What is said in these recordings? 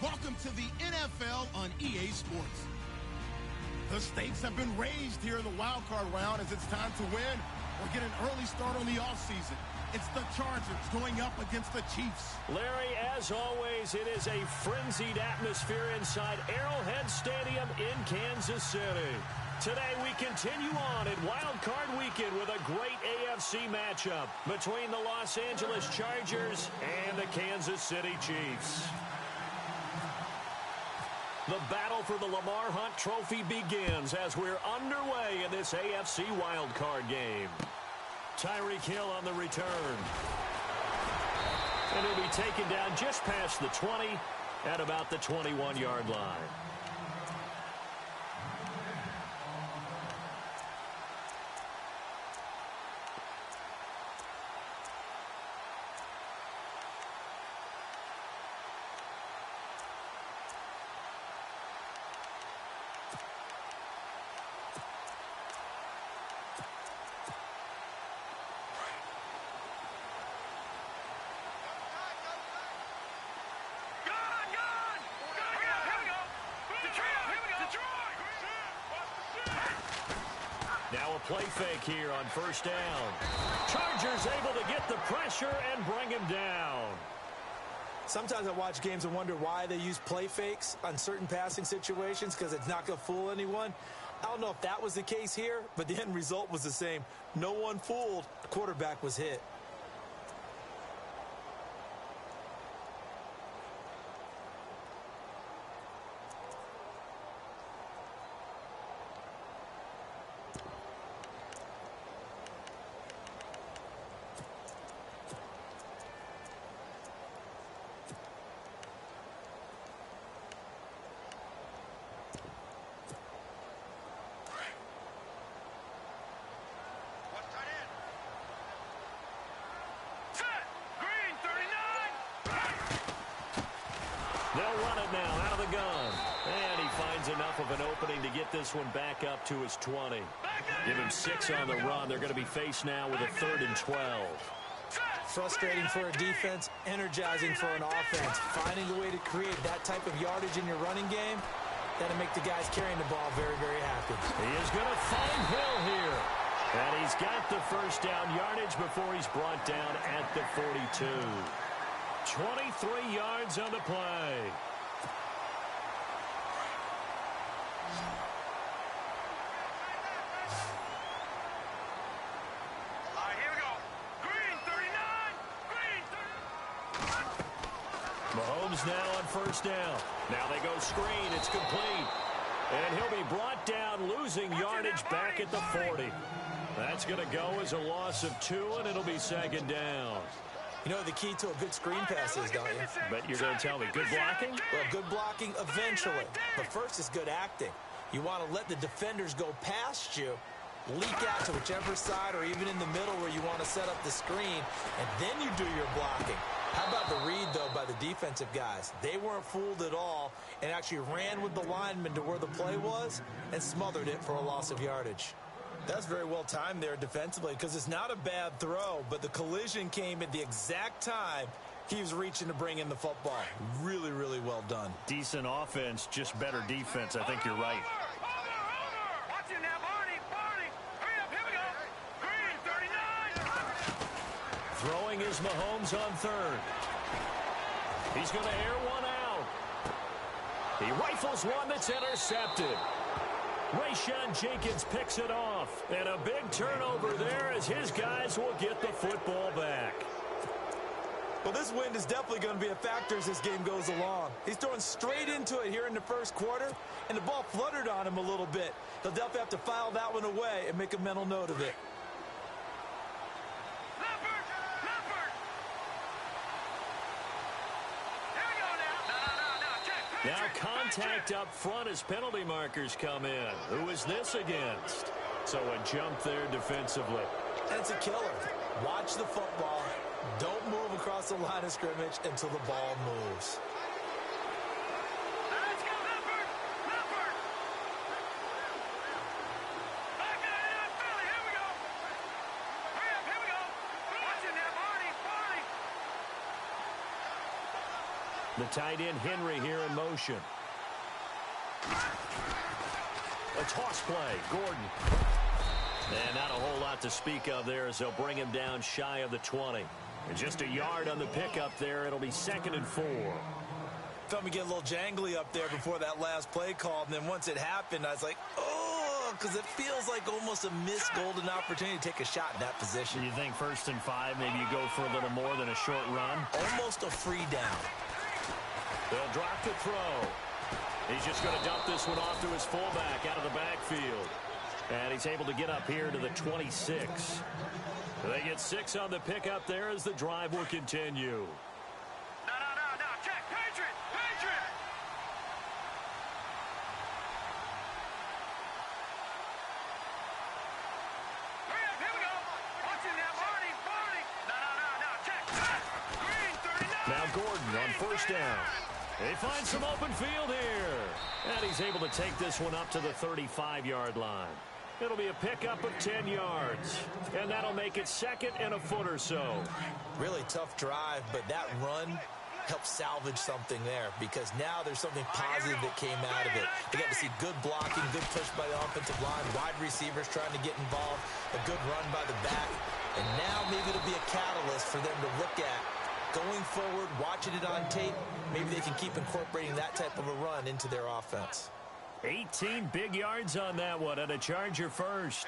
Welcome to the NFL on EA Sports. The stakes have been raised here in the wild card round as it's time to win or get an early start on the offseason. It's the Chargers going up against the Chiefs. Larry, as always, it is a frenzied atmosphere inside Arrowhead Stadium in Kansas City. Today we continue on in Wild Card Weekend with a great AFC matchup between the Los Angeles Chargers and the Kansas City Chiefs. The battle for the Lamar Hunt Trophy begins as we're underway in this AFC Wild Card game. Tyreek Hill on the return. And he'll be taken down just past the 20 at about the 21-yard line. Now a play fake here on first down. Chargers able to get the pressure and bring him down. Sometimes I watch games and wonder why they use play fakes on certain passing situations because it's not going to fool anyone. I don't know if that was the case here, but the end result was the same. No one fooled. The quarterback was hit. They'll run it now out of the gun. And he finds enough of an opening to get this one back up to his 20. Give him 6 on the run. They're going to be faced now with a 3rd and 12. Frustrating for a defense, energizing for an offense. Finding a way to create that type of yardage in your running game, that'll make the guys carrying the ball very, very happy. He is going to find Hill here. And he's got the first down yardage before he's brought down at the 42. 23 yards on the play. All right, here we go. Green 39. Green 39. Mahomes now on first down. Now they go screen. It's complete. And he'll be brought down, losing yardage back at the 40. That's going to go as a loss of 2, and it'll be 2nd down. You know the key to a good screen pass is, don't you? But you're going to tell me good blocking? Well, good blocking eventually. But first is good acting. You want to let the defenders go past you, leak out to whichever side or even in the middle where you want to set up the screen, and then you do your blocking. How about the read, though, by the defensive guys? They weren't fooled at all and actually ran with the lineman to where the play was and smothered it for a loss of yardage. That's very well timed there defensively because it's not a bad throw, but the collision came at the exact time he was reaching to bring in the football. Really, really well done. Decent offense, just better defense. I think you're right. Watch it now, Barney. Hurry up, here we go. Green 39. Throwing is Mahomes on 3rd. He's going to air one out. He rifles one that's intercepted. Rayshon Jenkins picks it off. And a big turnover there as his guys will get the football back. Well, this wind is definitely going to be a factor as this game goes along. He's throwing straight into it here in the first quarter, and the ball fluttered on him a little bit. He'll definitely have to file that one away and make a mental note of it. Now contact up front as penalty markers come in. Who is this against? So a jump there defensively. That's a killer. Watch the football. Don't move across the line of scrimmage until the ball moves. Let's go, Leopard! Back in Philly, here we go! Hurry up, here we go! Watch it now, Barney! The tight end Henry here in motion. A toss play, Gordon. And not a whole lot to speak of there as they'll bring him down shy of the 20. And just a yard on the pickup there. It'll be 2nd and 4. Felt me get a little jangly up there before that last play call. And then once it happened, I was like, oh, because it feels like almost a missed golden opportunity to take a shot in that position. Do you think 1st and 5, maybe you go for a little more than a short run? Almost a free down. They'll drop the throw. He's just going to dump this one off to his fullback out of the backfield. And he's able to get up here to the 26. They get 6 on the pickup there as the drive will continue. No. Check. Patriot. Hurry up. Here we go. Watch it now, Barney. No. Check. Green 39. Now Gordon on 1st down. They find some open field here. And he's able to take this one up to the 35-yard line. It'll be a pickup of 10 yards. And that'll make it 2nd and a foot or so. Really tough drive, but that run helped salvage something there because now there's something positive that came out of it. They got to see good blocking, good push by the offensive line, wide receivers trying to get involved, a good run by the back. And now maybe it'll be a catalyst for them to look at going forward, watching it on tape. Maybe they can keep incorporating that type of a run into their offense. 18 big yards on that one, and a Charger first.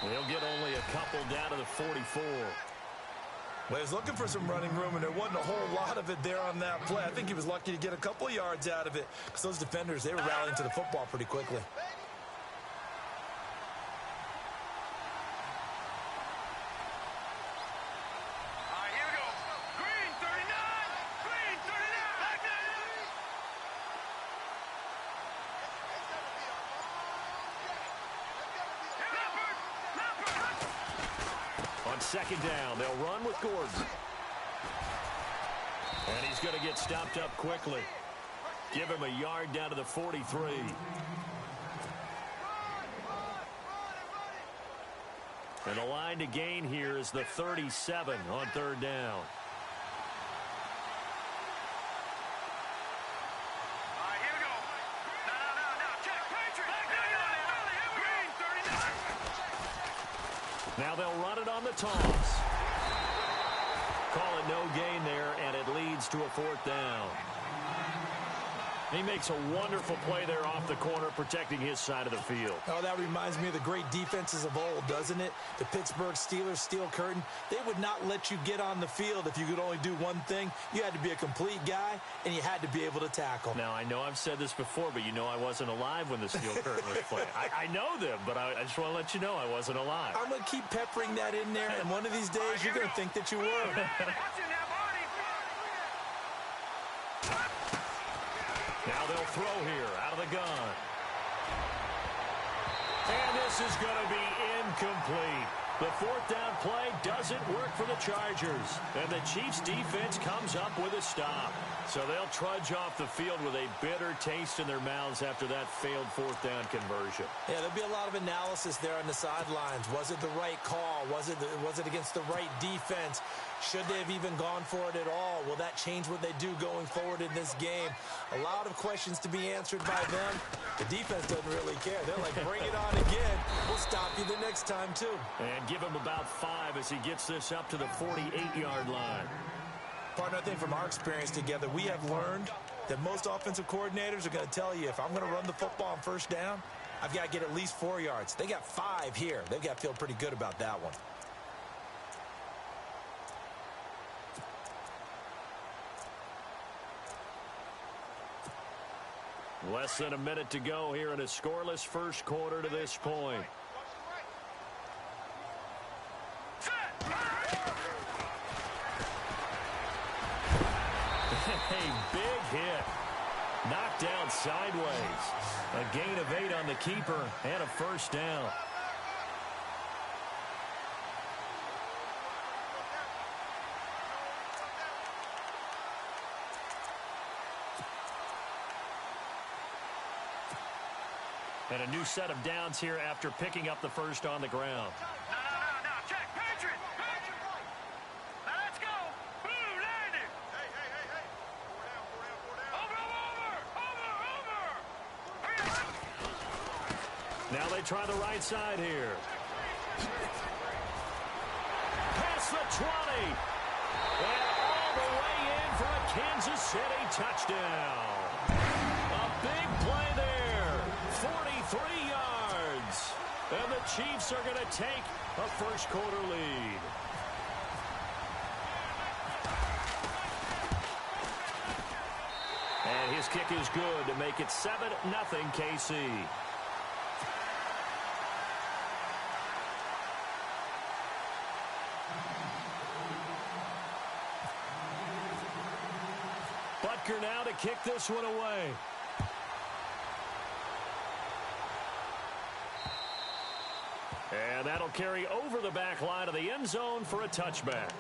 They'll get only a couple down to the 44. Well, he was looking for some running room, and there wasn't a whole lot of it there on that play. I think he was lucky to get a couple of yards out of it because those defenders, they were rallying to the football pretty quickly. On 2nd down, they'll run with Gordon. And he's going to get stopped up quickly. Give him a yard down to the 43. And the line to gain here is the 37 on 3rd down. Now they'll run it on the toss. Call it no gain there, and it leads to a 4th down. He makes a wonderful play there off the corner, protecting his side of the field. Oh, that reminds me of the great defenses of old, doesn't it? The Pittsburgh Steelers, steel curtain. They would not let you get on the field if you could only do one thing. You had to be a complete guy, and you had to be able to tackle. Now, I know I've said this before, but you know I wasn't alive when the steel curtain was playing. I know them, but I just want to let you know I wasn't alive. I'm going to keep peppering that in there, and one of these days you're going to think that you were. Now they'll throw here out of the gun. And this is going to be incomplete. The 4th down play doesn't work for the Chargers. And the Chiefs defense comes up with a stop. So they'll trudge off the field with a bitter taste in their mouths after that failed 4th down conversion. Yeah, there'll be a lot of analysis there on the sidelines. Was it the right call? Was it against the right defense? Should they have even gone for it at all? Will that change what they do going forward in this game? A lot of questions to be answered by them. The defense doesn't really care. They're like, bring it on again. We'll stop you the next time, too. And give him about 5 as he gets this up to the 48-yard line. Partner, I think from our experience together, we have learned that most offensive coordinators are going to tell you, if I'm going to run the football on 1st down, I've got to get at least 4 yards. They got 5 here. They've got to feel pretty good about that one. Less than a minute to go here in a scoreless first quarter to this point. A big hit. Knocked down sideways. A gain of 8 on the keeper and a 1st down. And a new set of downs here after picking up the first on the ground. No, check, Patriot. Now let's go. Boom, landed. Hey. Over. Now they try the right side here. Past the 20. And all the way in for a Kansas City touchdown. A big play there. 43 yards. And the Chiefs are going to take a first quarter lead. And his kick is good to make it 7-0 KC. Butker now to kick this one away. And that'll carry over the back line of the end zone for a touchback.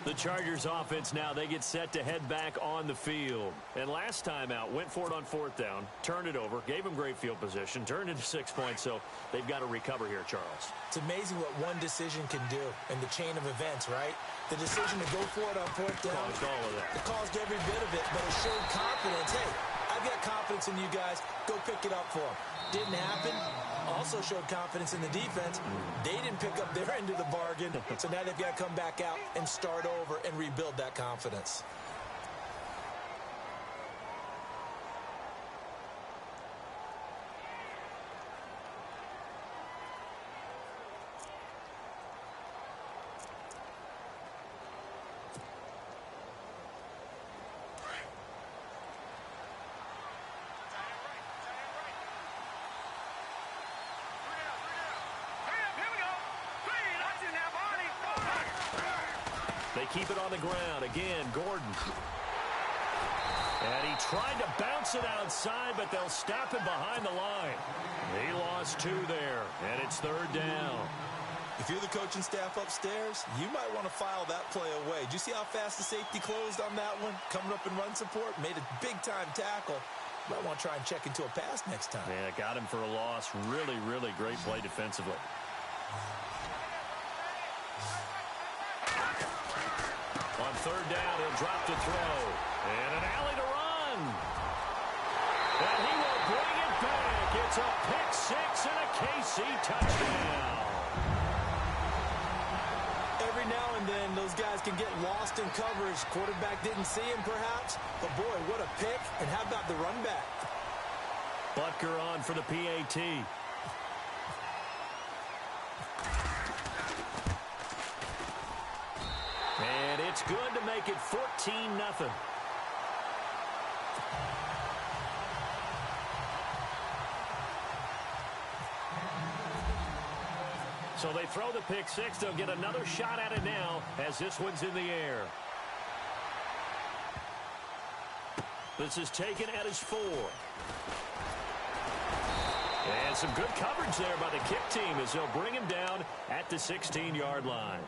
The Chargers offense now, they get set to head back on the field. And last time out, went for it on fourth down, turned it over, gave them great field position, turned into 6 points, so they've got to recover here, Charles. It's amazing what one decision can do in the chain of events, right? The decision to go for it on fourth down. Caused all of that. It caused every bit of it, but it showed confidence. Hey, I've got confidence in you guys. Go pick it up for them. Didn't happen. Also showed confidence in the defense. They didn't pick up their end of the bargain, so now they've got to come back out and start over and rebuild that confidence. They keep it on the ground. Again, Gordon. And he tried to bounce it outside, but they'll stop it behind the line. He lost 2 there, and it's third down. If you're the coaching staff upstairs, you might want to file that play away. Did you see how fast the safety closed on that one? Coming up in run support, made a big-time tackle. Might want to try and check into a pass next time. Yeah, got him for a loss. Really, really great play defensively. On third down, he'll drop to throw. And an alley to run. And he will bring it back. It's a pick 6 and a KC touchdown. Every now and then, those guys can get lost in coverage. Quarterback didn't see him, perhaps. But, boy, what a pick. And how about the run back? Butker on for the PAT. And it's good to make it 14-0. So they throw the pick 6. They'll get another shot at it now as this one's in the air. This is taken at his 4. And some good coverage there by the kick team as they'll bring him down at the 16-yard line.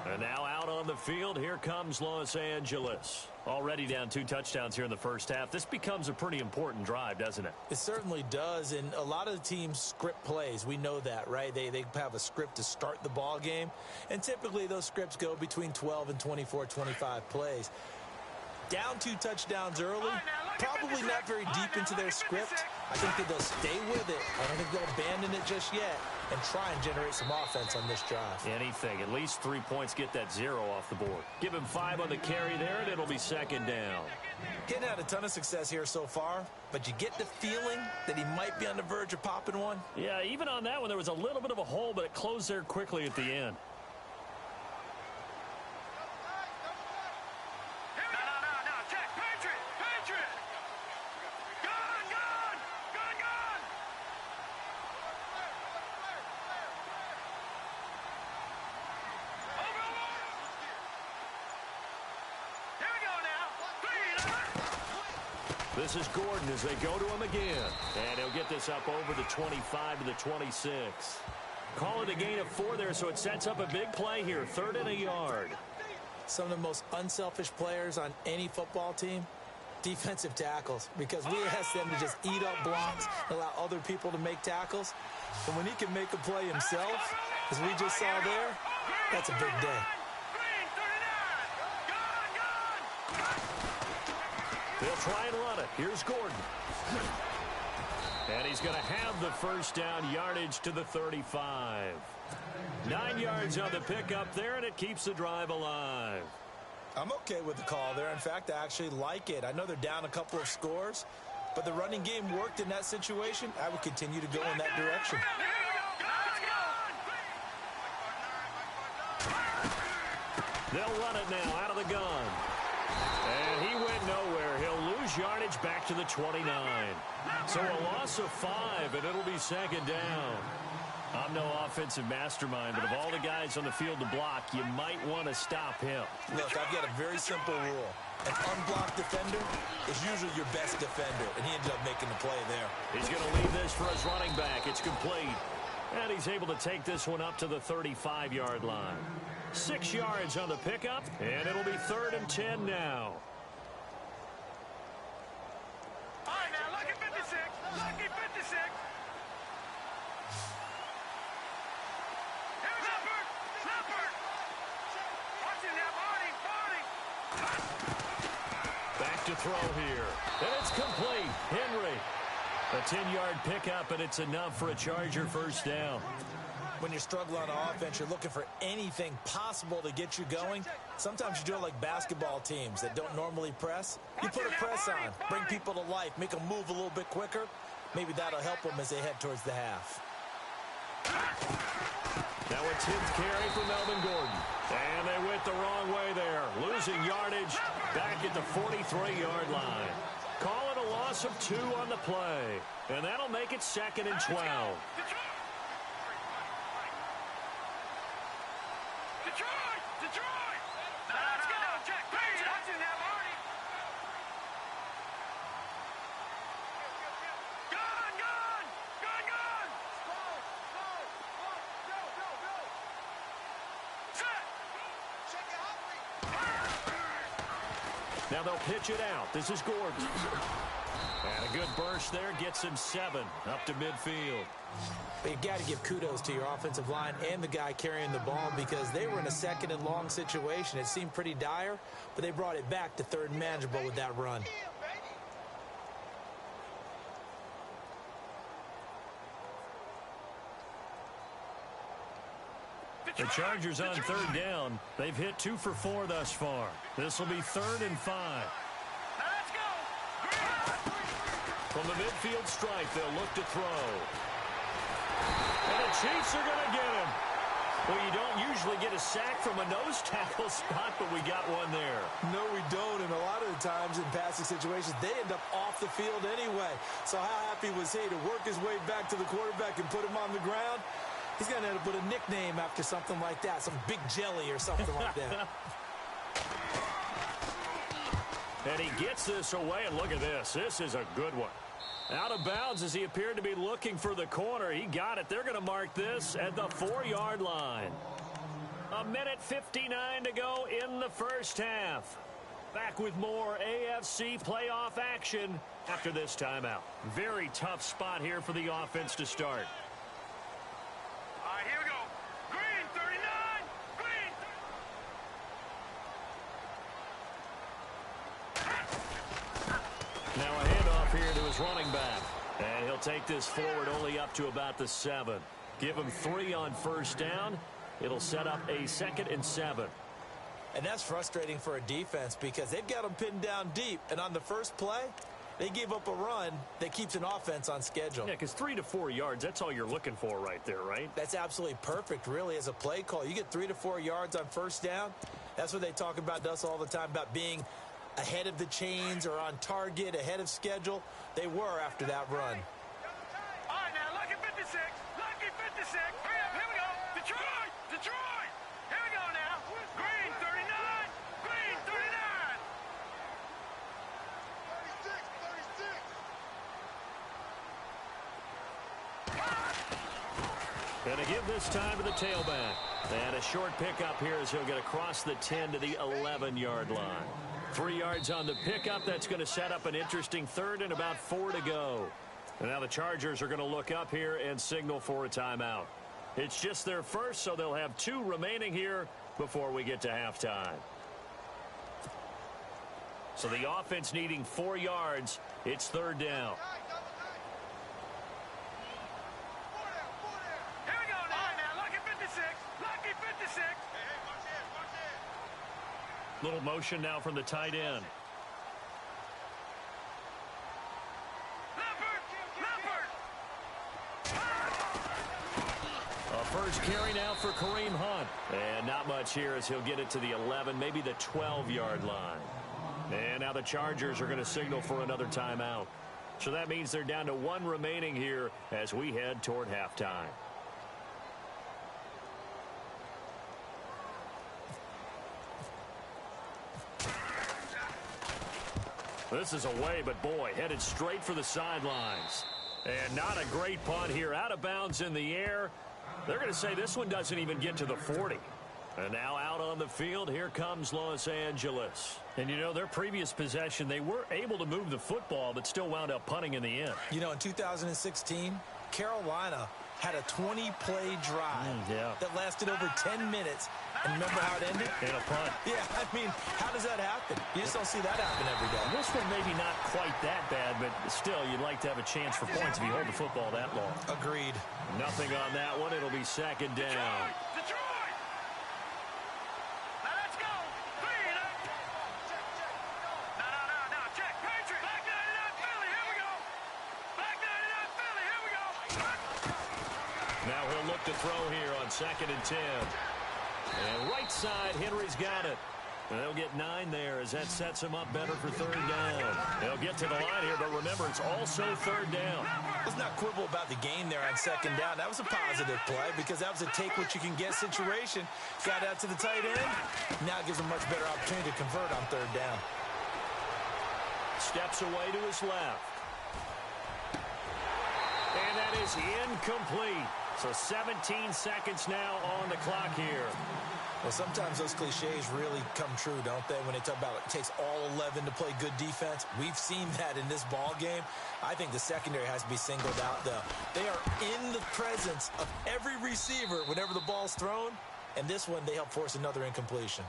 And now out on the field, here comes Los Angeles. Already down 2 touchdowns here in the first half. This becomes a pretty important drive, doesn't it? It certainly does, and a lot of the teams script plays. We know that, right? They have a script to start the ball game, and typically those scripts go between 12 and 24, 25 plays. Down 2 touchdowns early, probably not very deep into their script. I think that they'll stay with it. I don't think they'll abandon it just yet and try and generate some offense on this drive. Anything. At least 3 points, get that 0 off the board. Give him 5 on the carry there, and it'll be second down. Getting had a ton of success here so far, but you get the feeling that he might be on the verge of popping one. Yeah, even on that one, there was a little bit of a hole, but it closed there quickly at the end. This is Gordon as they go to him again. And he'll get this up over the 25 to the 26. Call it a gain of 4 there, so it sets up a big play here. 3rd and a yard. Some of the most unselfish players on any football team defensive tackles, because we ask them to just eat up blocks, allow other people to make tackles. And when he can make a play himself, as we just saw there, that's a big day. They'll try and run it. Here's Gordon. And he's going to have the first down, yardage to the 35. 9 yards on the pickup there, and it keeps the drive alive. I'm okay with the call there. In fact, I actually like it. I know they're down a couple of scores, but the running game worked in that situation. I would continue to go in that direction. They'll run it now out of the gun. And he went nowhere. He'll lose yardage back to the 29. So a loss of 5, and it'll be second down. I'm no offensive mastermind, but of all the guys on the field to block, you might want to stop him. Look, I've got a very simple rule. An unblocked defender is usually your best defender, and he ended up making the play there. He's going to leave this for his running back. It's complete. And he's able to take this one up to the 35-yard line. 6 yards on the pickup, and it'll be 3rd and 10 now. All right, now, lucky 56. Lucky 56. Back to throw here. And it's complete. Henry. A 10-yard pickup, and it's enough for a Charger first down. When you're struggling on offense, you're looking for anything possible to get you going. Sometimes you do it like basketball teams that don't normally press. You put a press on, bring people to life, make them move a little bit quicker. Maybe that'll help them as they head towards the half. Now a 10th carry for Melvin Gordon. And they went the wrong way there. Losing yardage back at the 43-yard line. Call it a loss of 2 on the play. And that'll make it 2nd and 12. Detroit! Let's go! Jack, please! Watching that, Marty! Gun! Go! Set! Check it out! Now they'll pitch it out. This is Gordon. And a good burst there gets him 7 up to midfield. But you've got to give kudos to your offensive line and the guy carrying the ball, because they were in a 2nd and long situation. It seemed pretty dire, but they brought it back to 3rd and manageable with that run. The Chargers on 3rd down. They've hit 2 for 4 thus far. This will be 3rd and 5. Let's go! From the midfield stripe, they'll look to throw. And the Chiefs are going to get him. Well, you don't usually get a sack from a nose tackle spot, but we got one there. No, we don't, and a lot of the times in passing situations, they end up off the field anyway. So how happy was he to work his way back to the quarterback and put him on the ground? He's going to end up with a nickname after something like that, some Big Jelly or something like that. And he gets this away, and look at this. This is a good one. Out of bounds as he appeared to be looking for the corner. He got it. They're going to mark this at the 4-yard line. 1:59 to go in the first half. Back with more AFC playoff action after this timeout. Very tough spot here for the offense to start. All right, here we go. Green, 39. Green. Now a handoff here to his running back. And he'll take this forward only up to about the 7. Give him 3 on first down. It'll set up a 2nd and 7. And that's frustrating for a defense because they've got them pinned down deep. And on the first play, they gave up a run that keeps an offense on schedule. Yeah, because 3 to 4 yards, that's all you're looking for right there, right? That's absolutely perfect, really, as a play call. You get 3 to 4 yards on first down. That's what they talk about to us all the time, about being ahead of the chains or on target, ahead of schedule. They were after that run. All right, now, lucky 56. Lucky 56. Hurry up, here we go. Detroit! Detroit! Here we go now. Green, 39. Green, 39. 36. And to give this time to the tailback. And a short pickup here as he'll get across the 10 to the 11-yard line. 3 yards on the pickup. That's going to set up an interesting third and about 4 to go. And now the Chargers are going to look up here and signal for a timeout. It's just their first, so they'll have 2 remaining here before we get to halftime. So the offense needing 4 yards. It's 3rd down. Here we go now. Lucky 56. Lucky 56. Little motion now from the tight end. A first carry now for Kareem Hunt. And not much here as he'll get it to the 11, maybe the 12-yard line. And now the Chargers are going to signal for another timeout. So that means they're down to 1 remaining here as we head toward halftime. This is away, but boy, headed straight for the sidelines. And not a great punt here. Out of bounds in the air. They're going to say this one doesn't even get to the 40. And now out on the field, here comes Los Angeles. And, you know, their previous possession, they were able to move the football, but still wound up punting in the end. You know, in 2016, Carolina had a 20-play drive that lasted over 10 minutes. And remember how it ended? In a punt. Yeah, I mean, how does that happen? You just don't see that happen every day. This one maybe not quite that bad, but still, you'd like to have a chance for points if you hold the football that long. Agreed. Nothing on that one. It'll be 2nd down. Detroit! Now let's go! No. Check. Patriot! Back 99 Philly, here we go! Back 99 Philly, here we go! Now he'll look to throw here on 2nd and 10. And right side, Henry's got it. And they'll get 9 there as that sets him up better for 3rd down. They'll get to the line here, but remember, it's also 3rd down. Let's not quibble about the gain there on 2nd down. That was a positive play because that was a take-what-you-can-get situation. Got out to the tight end. Now it gives him a much better opportunity to convert on 3rd down. Steps away to his left. And that is incomplete. So 17 seconds now on the clock here. Well, sometimes those cliches really come true, don't they? When they talk about it takes all 11 to play good defense. We've seen that in this ball game. I think the secondary has to be singled out, though. They are in the presence of every receiver whenever the ball's thrown. And this one, they help force another incompletion.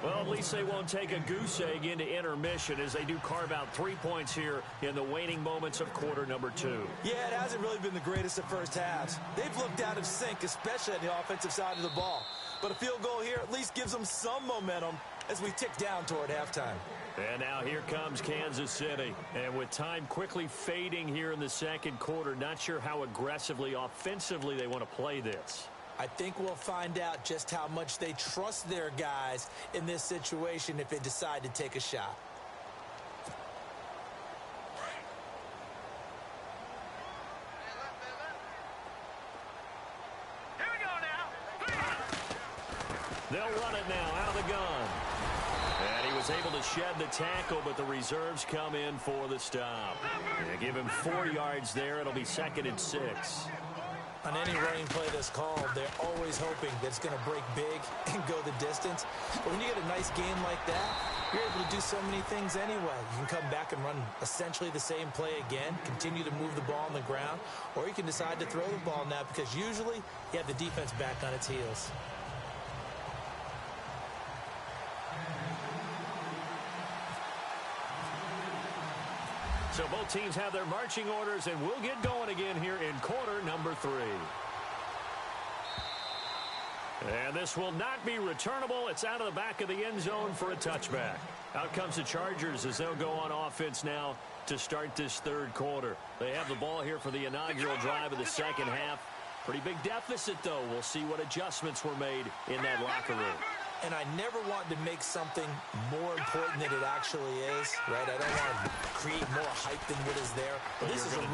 Well, at least they won't take a goose egg into intermission as they do carve out 3 points here in the waning moments of quarter number 2. Yeah, it hasn't really been the greatest of first halves. They've looked out of sync, especially on the offensive side of the ball. But a field goal here at least gives them some momentum as we tick down toward halftime. And now here comes Kansas City. And with time quickly fading here in the 2nd quarter, not sure how aggressively, offensively they want to play this. I think we'll find out just how much they trust their guys in this situation if they decide to take a shot. Here we go now. They'll run it now out of the gun. And he was able to shed the tackle, but the reserves come in for the stop. They give him 4 yards there. It'll be 2nd and 6. On any running play that's called, they're always hoping that it's going to break big and go the distance. But when you get a nice game like that, you're able to do so many things anyway. You can come back and run essentially the same play again, continue to move the ball on the ground, or you can decide to throw the ball now because usually you have the defense back on its heels. So both teams have their marching orders, and we'll get going again here in quarter number 3. And this will not be returnable. It's out of the back of the end zone for a touchback. Out comes the Chargers as they'll go on offense now to start this 3rd quarter. They have the ball here for the inaugural drive of the 2nd half. Pretty big deficit, though. We'll see what adjustments were made in that locker room. And I never want to make something more important than it actually is, right? I don't want to create more hype than what is there. But this is I'm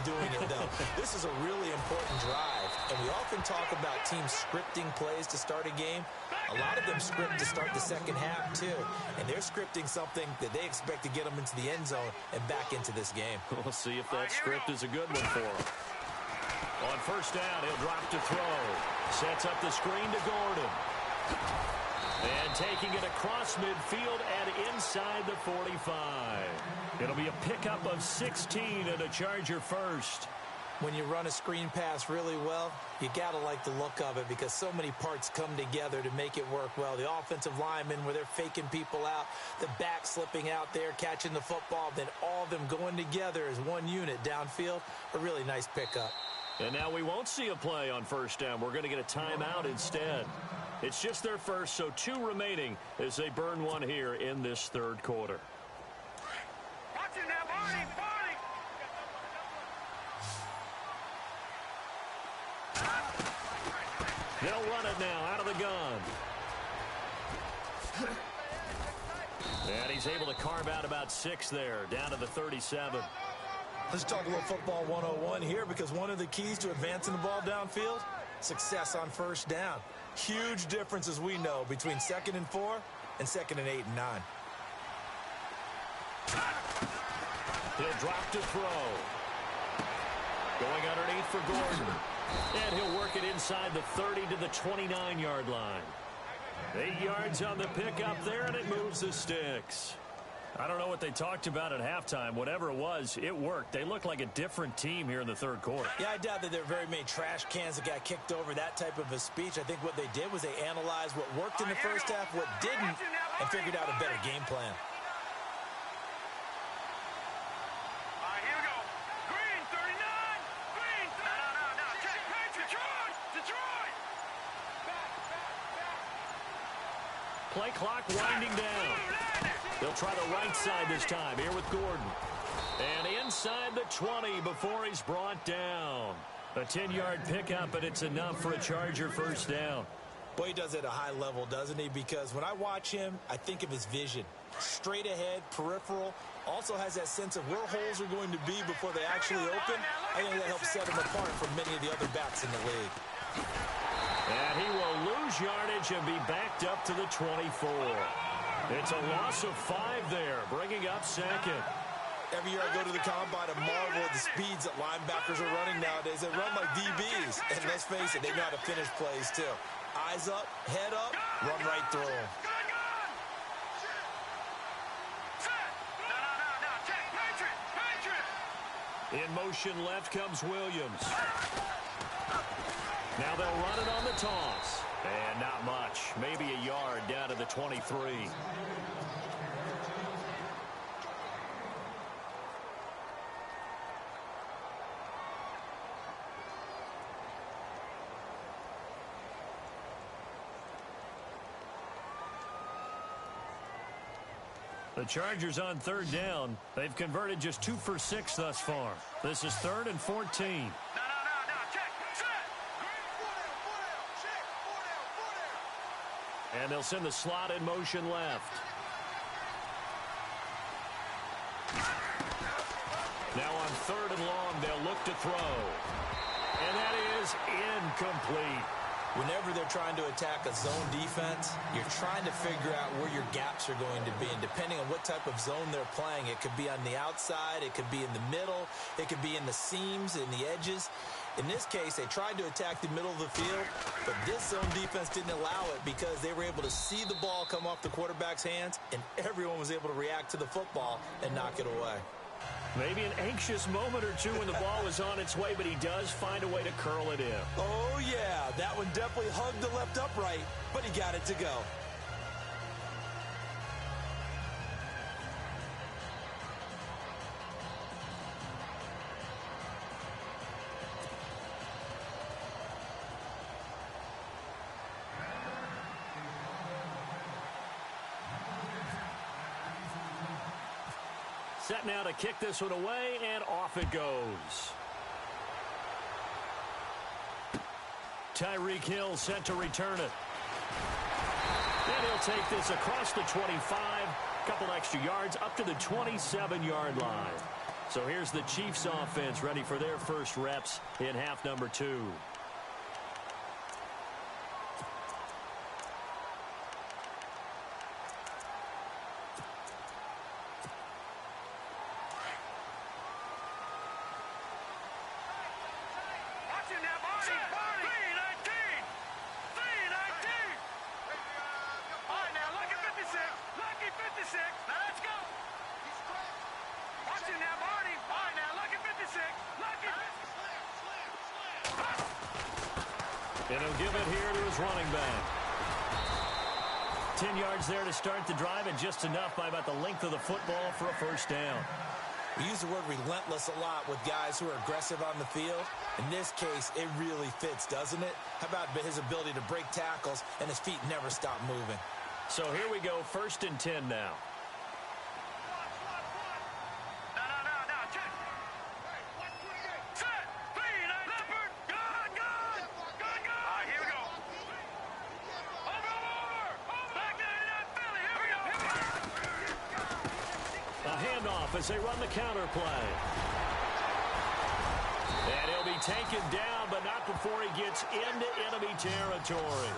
doing it, though. This is a really important drive. And we often talk about teams scripting plays to start a game. A lot of them script to start the 2nd half, too. And they're scripting something that they expect to get them into the end zone and back into this game. We'll see if that script is a good one for them. On 1st down, he'll drop to throw. Sets up the screen to Gordon. And taking it across midfield and inside the 45. It'll be a pickup of 16 and a Charger first. When you run a screen pass really well, you got to like the look of it because so many parts come together to make it work well. The offensive linemen, where they're faking people out, the back slipping out there, catching the football, then all of them going together as one unit downfield. A really nice pickup. And now we won't see a play on first down. We're going to get a timeout instead. It's just their first, so 2 remaining as they burn one here in this third quarter. Watch it now, Barney, Barney. They'll run it now out of the gun. And he's able to carve out about 6 there, down to the 37. Let's talk a little football 101 here because one of the keys to advancing the ball downfield, success on first down. Huge difference, as we know, between 2nd and 4 and 2nd and 8 and 9. He'll drop to throw. Going underneath for Gordon. And he'll work it inside the 30 to the 29-yard line. 8 yards on the pickup there, and it moves the sticks. I don't know what they talked about at halftime. Whatever it was, it worked. They look like a different team here in the third quarter. Yeah, I doubt that there are very many trash cans that got kicked over, that type of a speech. I think what they did was they analyzed what worked in the first half, what didn't, and figured out a better game plan. Here we go. Green, 39. Green, no. Check. Detroit. Detroit. Play clock winding down. They'll try the right side this time, here with Gordon. And inside the 20 before he's brought down. A 10-yard pickup, but it's enough for a Charger first down. Boy, he does it at a high level, doesn't he? Because when I watch him, I think of his vision. Straight ahead, peripheral, also has that sense of where holes are going to be before they actually open. I think that helps set him apart from many of the other backs in the league. And he will lose yardage and be backed up to the 24. It's a loss of 5 there, bringing up 2nd. Every year I go to the combine and marvel at the speeds that linebackers are running nowadays. They run like DBs. And let's face it, they know how to finish plays too. Eyes up, head up, run right through them. In motion left comes Williams. Now they'll run it on the toss. And not much. Maybe a yard down to the 23. The Chargers on 3rd down. They've converted just 2 for 6 thus far. This is 3rd and 14. No. Check. Set. And they'll send the slot in motion left. Now on 3rd and long, they'll look to throw. And that is incomplete. Whenever they're trying to attack a zone defense, you're trying to figure out where your gaps are going to be. And depending on what type of zone they're playing, it could be on the outside, it could be in the middle, it could be in the seams, in the edges. In this case, they tried to attack the middle of the field, but this zone defense didn't allow it because they were able to see the ball come off the quarterback's hands, and everyone was able to react to the football and knock it away. Maybe an anxious moment or two when the ball was on its way, but he does find a way to curl it in. Oh, yeah, that one definitely hugged the left upright, but he got it to go. Set now to kick this one away, and off it goes. Tyreek Hill set to return it. And he'll take this across the 25, couple extra yards up to the 27-yard line. So here's the Chiefs offense ready for their first reps in half number 2. And he'll give it here to his running back. 10 yards there to start the drive, and just enough by about the length of the football for a first down. We use the word relentless a lot with guys who are aggressive on the field. In this case, it really fits, doesn't it? How about his ability to break tackles and his feet never stop moving? So here we go, 1st and 10 now. As they run the counter play. And he'll be taken down, but not before he gets into enemy territory.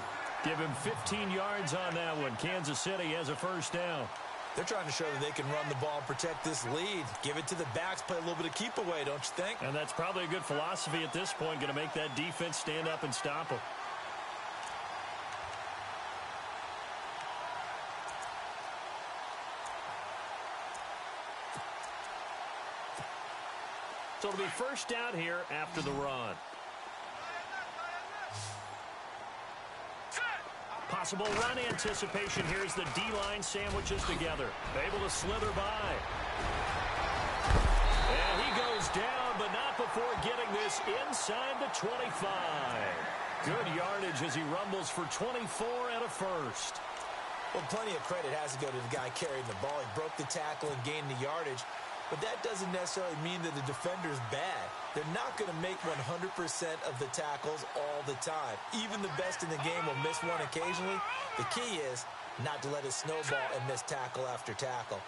Give him 15 yards on that one. Kansas City has a first down. They're trying to show that they can run the ball and protect this lead. Give it to the backs, play a little bit of keep away, don't you think? And that's probably a good philosophy at this point, going to make that defense stand up and stop them. So it'll be first down here after the run. Possible run anticipation. Here's the D-line sandwiches together. Able to slither by. And he goes down, but not before getting this inside the 25. Good yardage as he rumbles for 24 and a first. Well, plenty of credit has to go to the guy carrying the ball. He broke the tackle and gained the yardage. But that doesn't necessarily mean that the defender's bad. They're not going to make 100% of the tackles all the time. Even the best in the game will miss one occasionally. The key is not to let it snowball and miss tackle after tackle.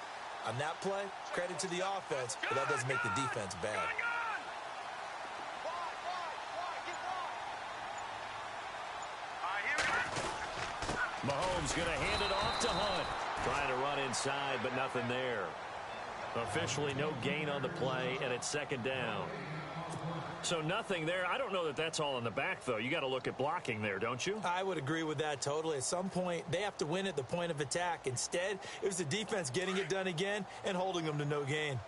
On that play, credit to the offense, but that doesn't make the defense bad. Mahomes going to hand it off to Hunt. Trying to run inside, but nothing there. Officially no gain on the play, and it's second down. So nothing there. I don't know that that's all in the back, though. You got to look at blocking there, don't you? I would agree with that totally. At some point, they have to win at the point of attack. Instead, it was the defense getting it done again and holding them to no gain.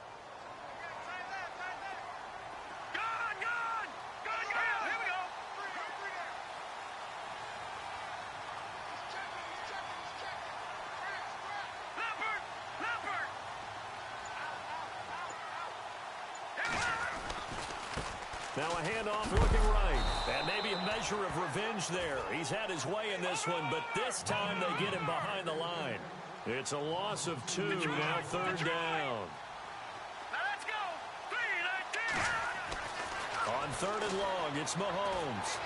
Now a handoff looking right. And maybe a measure of revenge there. He's had his way in this one, but this time they get him behind the line. It's a loss of 2, now third down. Now let's go. 3-19. On third and long, it's Mahomes.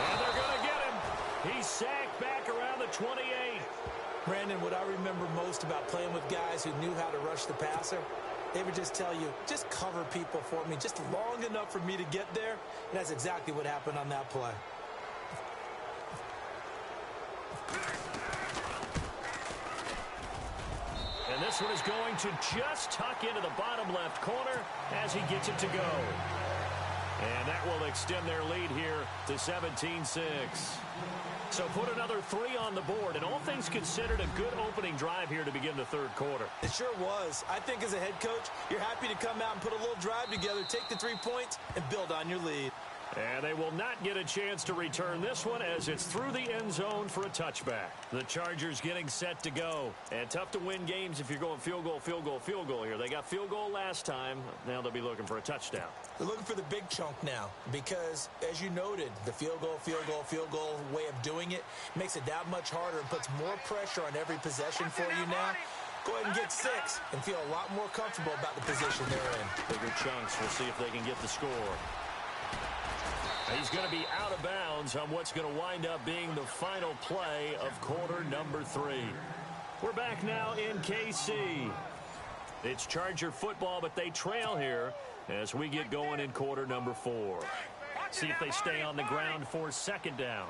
And they're going to get him. He's sacked back around the 28. Brandon, what I remember most about playing with guys who knew how to rush the passer, they would just tell you, just cover people for me, just long enough for me to get there. And that's exactly what happened on that play. And this one is going to just tuck into the bottom left corner as he gets it to go. And that will extend their lead here to 17-6. So put another 3 on the board, and all things considered, a good opening drive here to begin the third quarter. It sure was. I think as a head coach, you're happy to come out and put a little drive together, take the 3 points, and build on your lead. And they will not get a chance to return this one as it's through the end zone for a touchback. The Chargers getting set to go. And tough to win games if you're going field goal, field goal, field goal here. They got field goal last time. Now they'll be looking for a touchdown. They're looking for the big chunk now because, as you noted, the field goal, field goal, field goal way of doing it makes it that much harder and puts more pressure on every possession for you now. Go ahead and get 6 and feel a lot more comfortable about the position they're in. Bigger chunks. We'll see if they can get the score. He's going to be out of bounds on what's going to wind up being the final play of quarter number 3. We're back now in KC. It's Charger football, but they trail here as we get going in quarter number 4. See if they stay on the ground for second down.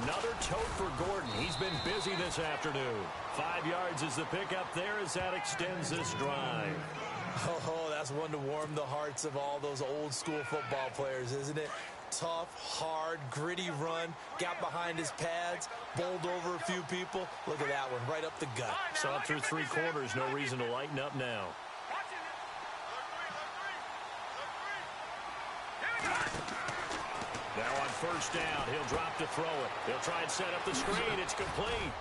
Another tote for Gordon. He's been busy this afternoon. 5 yards is the pickup there as that extends this drive. Oh, that's one to warm the hearts of all those old school football players, isn't it? tough, hard, gritty run. Got behind his pads, bowled over a few people. Look at that one, right up the gut. Saw it through 3 quarters. No reason to lighten up now. Now on first down, he'll drop to throw it. He'll try and set up the screen. It's complete.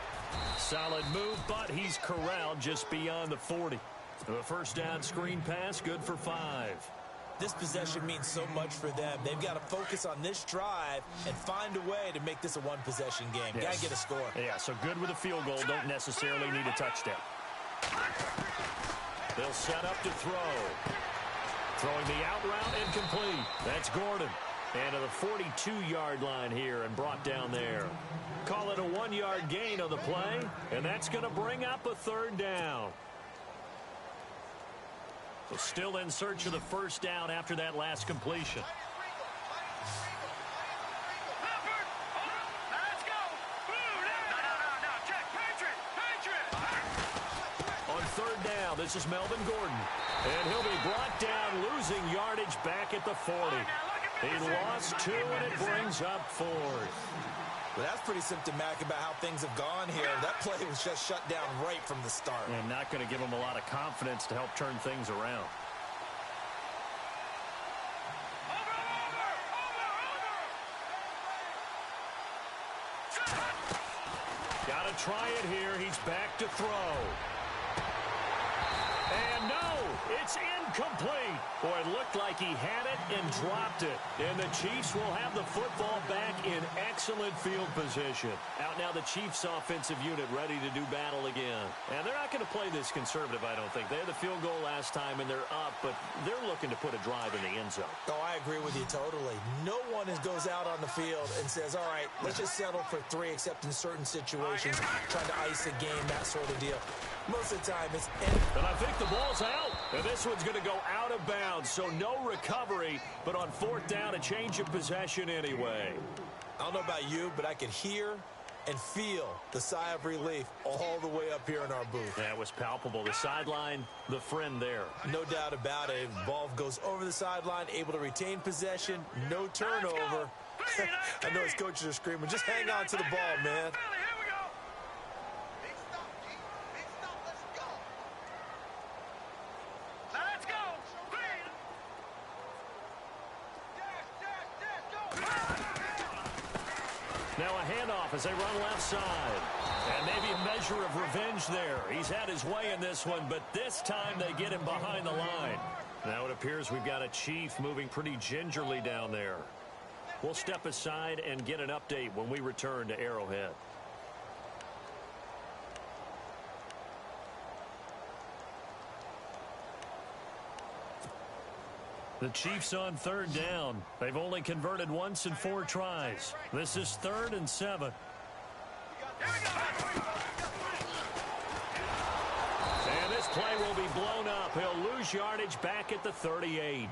Solid move, but he's corralled just beyond the 40. The first down screen pass, good for 5. This possession means so much for them. They've got to focus on this drive and find a way to make this a one-possession game. Yes. Got to get a score. Yeah, so good with a field goal. Don't necessarily need a touchdown. They'll set up to throw. Throwing the out route incomplete. That's Gordon. And to the 42-yard line here and brought down there. Call it a 1-yard gain on the play, and that's going to bring up a third down. So still in search of the first down after that last completion. On third down, this is Melvin Gordon. And he'll be brought down, losing yardage back at the 40. He lost 2, and it brings up 4th. Well, that's pretty symptomatic about how things have gone here. That play was just shut down right from the start. And not going to give him a lot of confidence to help turn things around. Got to try it here. He's back to throw. And no, it's incomplete. Boy, it looked like he had it and dropped it. And the Chiefs will have the football back in excellent field position. Out now the Chiefs offensive unit ready to do battle again. And they're not going to play this conservative, I don't think. They had the field goal last time and they're up, but they're looking to put a drive in the end zone. Oh, I agree with you totally. No one goes out on the field and says, all right, let's just settle for 3, except in certain situations, trying to ice a game, that sort of deal. Most of the time, it's... And I think the ball's out. And this one's going to go out of bounds, so no recovery. But on 4th down, a change of possession anyway. I don't know about you, but I could hear and feel the sigh of relief all the way up here in our booth. That was palpable. The sideline, the friend there. No doubt about it. Ball goes over the sideline, able to retain possession, no turnover. I know his coaches are screaming, just hang on to the ball, man. Now a handoff as they run left side. And maybe a measure of revenge there. He's had his way in this one, but this time they get him behind the line. Now it appears we've got a Chief moving pretty gingerly down there. We'll step aside and get an update when we return to Arrowhead. The Chiefs on 3rd down. They've only converted once in 4 tries. This is 3rd and 7. And this play will be blown up. He'll lose yardage back at the 38.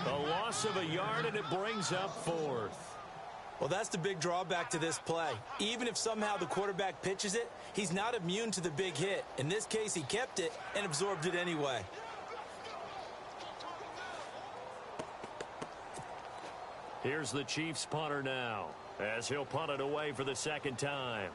A loss of a yard, and it brings up 4th. Well, that's the big drawback to this play. Even if somehow the quarterback pitches it, he's not immune to the big hit. In this case, he kept it and absorbed it anyway. Here's the Chiefs punter now, as he'll punt it away for the 2nd time.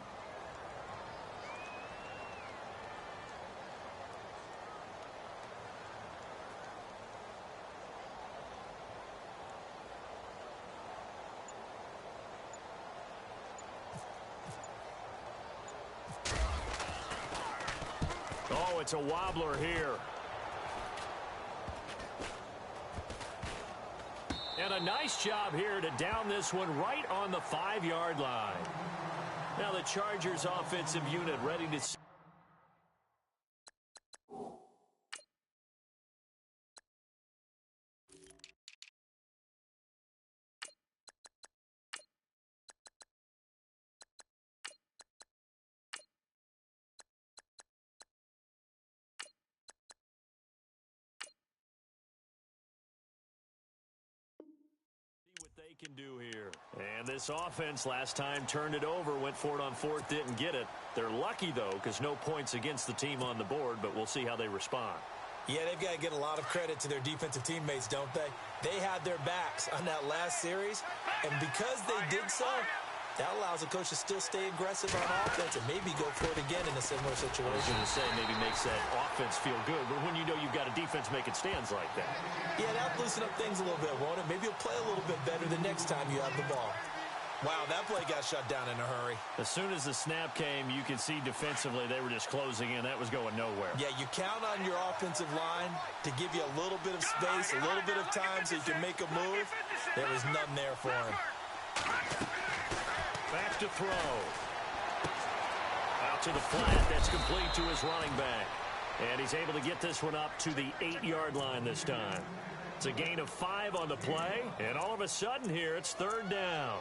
Oh, it's a wobbler here. And a nice job here to down this one right on the 5-yard line. Now the Chargers offensive unit ready to... they can do here. And this offense last time turned it over, went for it on 4th, didn't get it. They're lucky, though, because no points against the team on the board, but we'll see how they respond. Yeah, they've got to get a lot of credit to their defensive teammates, don't they? They had their backs on that last series, and because they did so, that allows the coach to still stay aggressive on offense and maybe go for it again in a similar situation. I was going to say maybe makes that offense feel good, but when you know you've got a defense making stands like that. Yeah, that'll loosen up things a little bit, won't it? Maybe you'll play a little bit better the next time you have the ball. Wow, that play got shut down in a hurry. As soon as the snap came, you could see defensively they were just closing in. That was going nowhere. Yeah, you count on your offensive line to give you a little bit of space, a little bit of time so you can make a move. There was none there for him. Back to throw. Out to the flat. That's complete to his running back. And he's able to get this one up to the 8-yard line this time. It's a gain of 5 on the play. And all of a sudden here, it's 3rd down.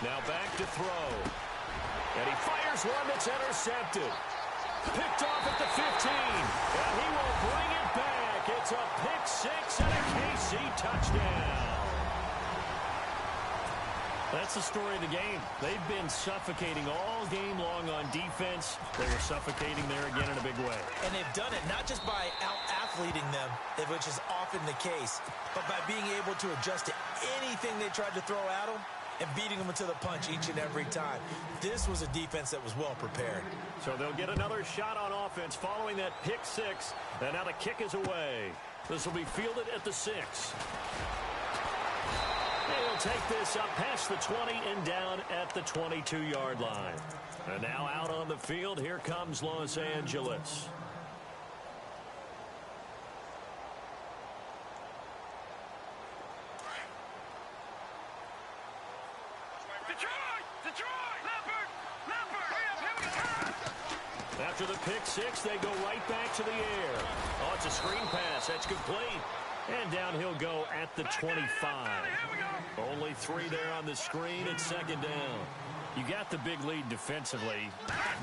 Now back to throw. And he fires one that's intercepted. Picked off at the 15. And he will bring it back. It's a pick 6 and a KC touchdown. That's the story of the game. They've been suffocating all game long on defense. They were suffocating there again in a big way. And they've done it not just by out-athleting them, which is often the case, but by being able to adjust to anything they tried to throw at them and beating them to the punch each and every time. This was a defense that was well prepared. So they'll get another shot on offense following that pick 6. And now the kick is away. This will be fielded at the 6. They'll take this up past the 20 and down at the 22-yard line. And now out on the field, here comes Los Angeles. After the pick 6, they go right back to the air. Oh, it's a screen pass. That's complete. And down he'll go at the 25. Only 3 there on the screen. It's 2nd down. You got the big lead defensively.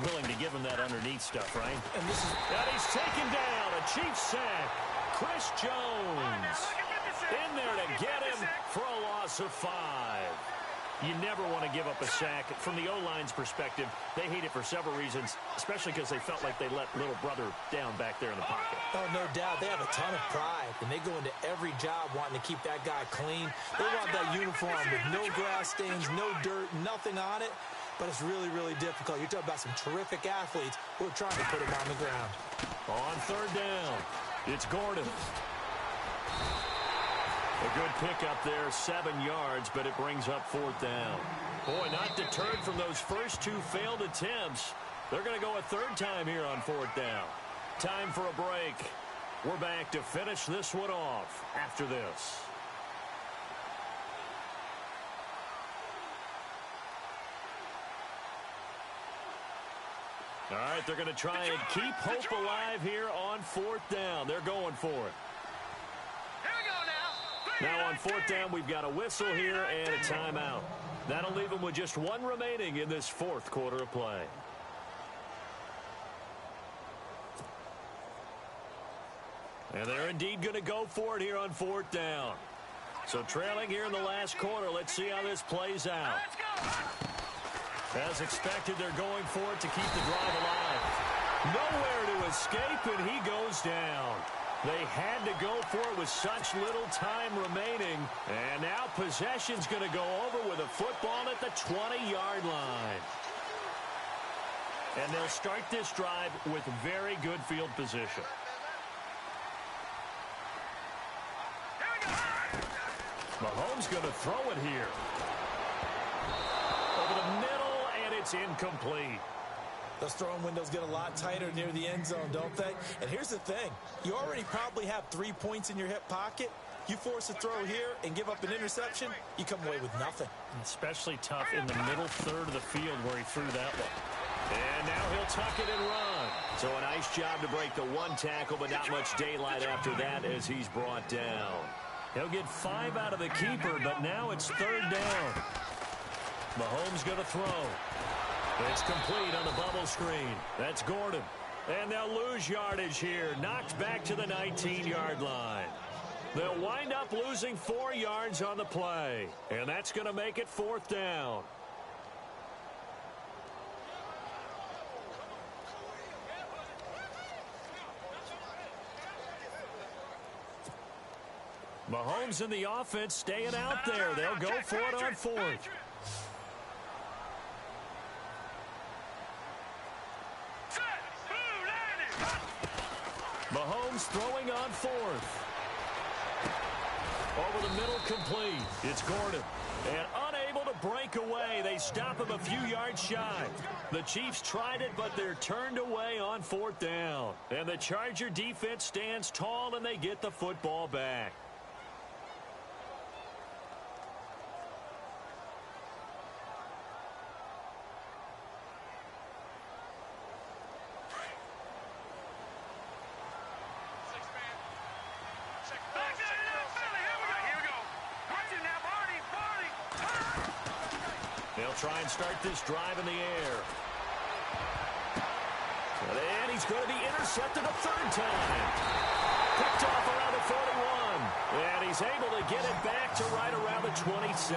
Willing to give him that underneath stuff, right? And he's taken down. A Chiefs sack. Chris Jones in there to get him for a loss of 5. You never want to give up a sack. From the O-line's perspective, they hate it for several reasons, especially because they felt like they let little brother down back there in the pocket. Oh, no doubt. They have a ton of pride, and they go into every job wanting to keep that guy clean. They want that uniform with no grass stains, no dirt, nothing on it. But it's really, really difficult. You're talking about some terrific athletes who are trying to put him on the ground. On 3rd down, it's Gordon. A good pickup there, 7 yards, but it brings up 4th down. Boy, not deterred from those first 2 failed attempts. They're going to go a 3rd time here on 4th down. Time for a break. We're back to finish this one off after this. All right, they're going to try and keep hope alive here on 4th down. They're going for it. Now on 4th down, we've got a whistle here and a timeout. That'll leave them with just 1 remaining in this 4th quarter of play. And they're indeed going to go for it here on 4th down. So trailing here in the last quarter, let's see how this plays out. As expected, they're going for it to keep the drive alive. Nowhere to escape, and he goes down. They had to go for it with such little time remaining. And now possession's going to go over with a football at the 20-yard line. And they'll start this drive with very good field position. Mahomes going to throw it here. Over the middle, and it's incomplete. Those throwing windows get a lot tighter near the end zone, don't they? And here's the thing. You already probably have 3 points in your hip pocket. You force a throw here and give up an interception, you come away with nothing. Especially tough in the middle third of the field where he threw that one. And now he'll tuck it and run. So a nice job to break the 1 tackle, but not much daylight after that as he's brought down. He'll get 5 out of the keeper, but now it's 3rd down. Mahomes going to throw. It's complete on the bubble screen. That's Gordon. And they'll lose yardage here. Knocked back to the 19-yard line. They'll wind up losing 4 yards on the play. And that's going to make it 4th down. Mahomes and the offense staying out there. They'll go for it on 4th. Mahomes throwing on 4th. Over the middle, complete. It's Gordon. And unable to break away. They stop him a few yards shy. The Chiefs tried it, but they're turned away on 4th down. And the Charger defense stands tall, and they get the football back. They'll try and start this drive in the air. And he's going to be intercepted a 3rd time. Picked off around the 41. And he's able to get it back to right around the 27.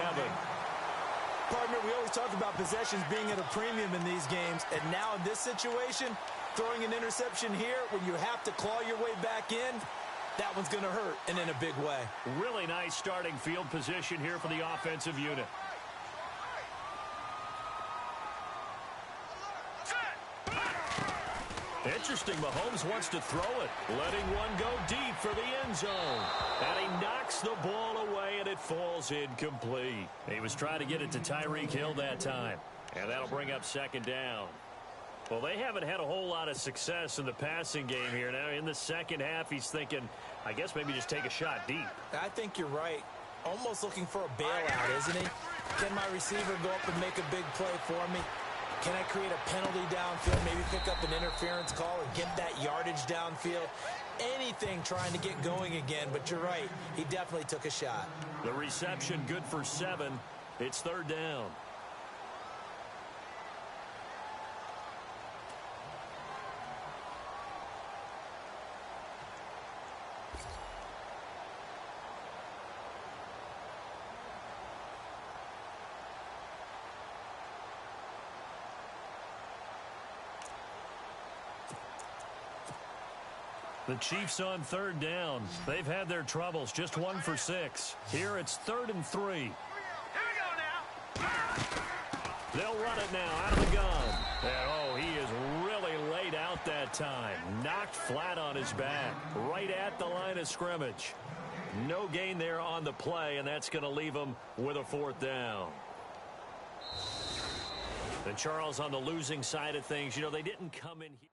Partner, we always talk about possessions being at a premium in these games. And now in this situation, throwing an interception here when you have to claw your way back in, that one's going to hurt, and in a big way. Really nice starting field position here for the offensive unit. Interesting, Mahomes wants to throw it, letting one go deep for the end zone. And he knocks the ball away, and it falls incomplete. He was trying to get it to Tyreek Hill that time. And that'll bring up 2nd down. Well, they haven't had a whole lot of success in the passing game here. Now, in the second half, he's thinking, I guess maybe just take a shot deep. I think you're right. Almost looking for a bailout, isn't he? Can my receiver go up and make a big play for me? Can I create a penalty downfield, maybe pick up an interference call and get that yardage downfield? Anything trying to get going again, but you're right. He definitely took a shot. The reception good for 7. It's 3rd down. The Chiefs on 3rd down. They've had their troubles, just 1 for 6. Here it's 3rd and 3. Here we go now. They'll run it now out of the gun. And, oh, he is really laid out that time. Knocked flat on his back, right at the line of scrimmage. No gain there on the play, and that's going to leave him with a 4th down. And Charles on the losing side of things, you know, they didn't come in here.